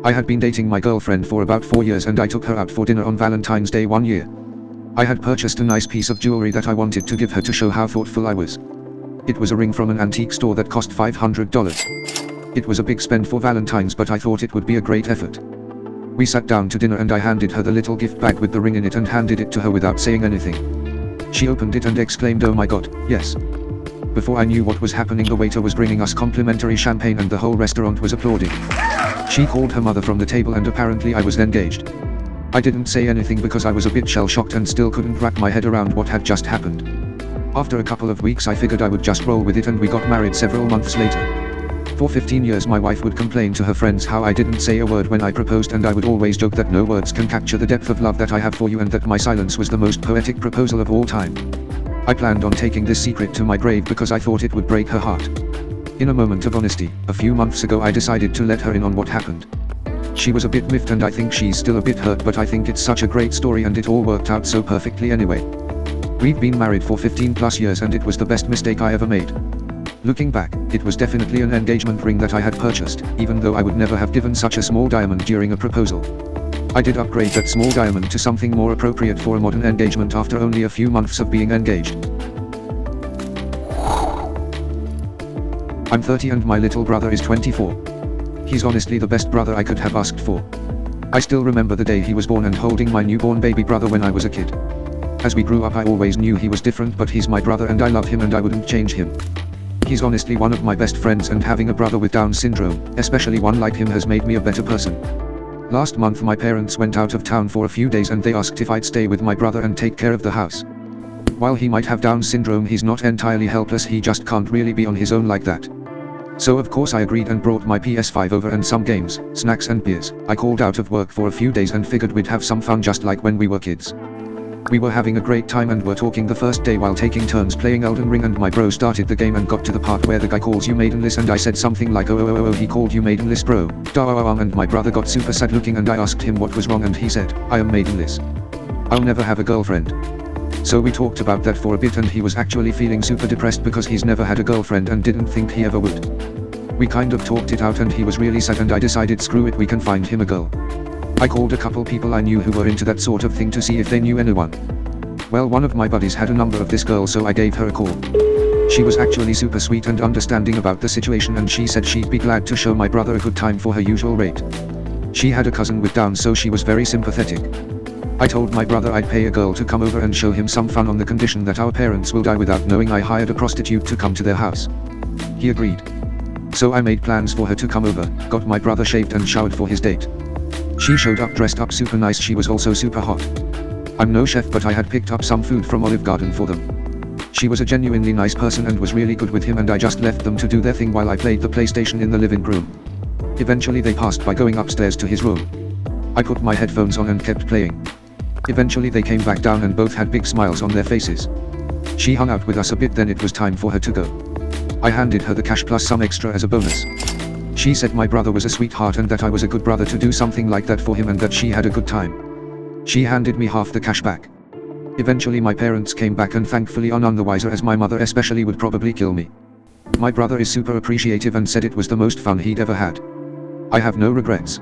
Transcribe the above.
I had been dating my girlfriend for about 4 years and I took her out for dinner on Valentine's Day one year. I had purchased a nice piece of jewelry that I wanted to give her to show how thoughtful I was. It was a ring from an antique store that cost $500. It was a big spend for Valentine's, but I thought it would be a great effort. We sat down to dinner and I handed her the little gift bag with the ring in it and handed it to her without saying anything. She opened it and exclaimed, "Oh my God, yes." Before I knew what was happening, the waiter was bringing us complimentary champagne and the whole restaurant was applauding. She called her mother from the table and apparently I was engaged. I didn't say anything because I was a bit shell-shocked and still couldn't wrap my head around what had just happened. After a couple of weeks I figured I would just roll with it and we got married several months later. For 15 years my wife would complain to her friends how I didn't say a word when I proposed, and I would always joke that no words can capture the depth of love that I have for you and that my silence was the most poetic proposal of all time. I planned on taking this secret to my grave because I thought it would break her heart. In a moment of honesty, a few months ago I decided to let her in on what happened. She was a bit miffed and I think she's still a bit hurt, but I think it's such a great story and it all worked out so perfectly anyway. We've been married for 15 plus years and it was the best mistake I ever made. Looking back, it was definitely an engagement ring that I had purchased, even though I would never have given such a small diamond during a proposal. I did upgrade that small diamond to something more appropriate for a modern engagement after only a few months of being engaged. I'm 30 and my little brother is 24. He's honestly the best brother I could have asked for. I still remember the day he was born and holding my newborn baby brother when I was a kid. As we grew up I always knew he was different, but he's my brother and I love him and I wouldn't change him. He's honestly one of my best friends, and having a brother with Down syndrome, especially one like him, has made me a better person. Last month my parents went out of town for a few days and they asked if I'd stay with my brother and take care of the house. While he might have Down syndrome, he's not entirely helpless, he just can't really be on his own like that. So of course I agreed and brought my PS5 over and some games, snacks and beers. I called out of work for a few days and figured we'd have some fun just like when we were kids. We were having a great time and were talking the first day while taking turns playing Elden Ring, and my bro started the game and got to the part where the guy calls you maidenless and I said something like oh he called you maidenless bro, and my brother got super sad looking and I asked him what was wrong and he said, "I am maidenless. I'll never have a girlfriend." So we talked about that for a bit and he was actually feeling super depressed because he's never had a girlfriend and didn't think he ever would. We kind of talked it out and he was really sad and I decided screw it, we can find him a girl. I called a couple people I knew who were into that sort of thing to see if they knew anyone. Well, one of my buddies had a number of this girl, so I gave her a call. She was actually super sweet and understanding about the situation and she said she'd be glad to show my brother a good time for her usual rate. She had a cousin with Down, so she was very sympathetic. I told my brother I'd pay a girl to come over and show him some fun on the condition that our parents will die without knowing I hired a prostitute to come to their house. He agreed. So I made plans for her to come over, got my brother shaved and showered for his date. She showed up dressed up super nice, she was also super hot. I'm no chef, but I had picked up some food from Olive Garden for them. She was a genuinely nice person and was really good with him, and I just left them to do their thing while I played the PlayStation in the living room. Eventually they passed by going upstairs to his room. I put my headphones on and kept playing. Eventually they came back down and both had big smiles on their faces. She hung out with us a bit, then it was time for her to go. I handed her the cash plus some extra as a bonus. She said my brother was a sweetheart and that I was a good brother to do something like that for him and that she had a good time. She handed me half the cash back. Eventually my parents came back and thankfully are none the wiser, as my mother especially would probably kill me. My brother is super appreciative and said it was the most fun he'd ever had. I have no regrets.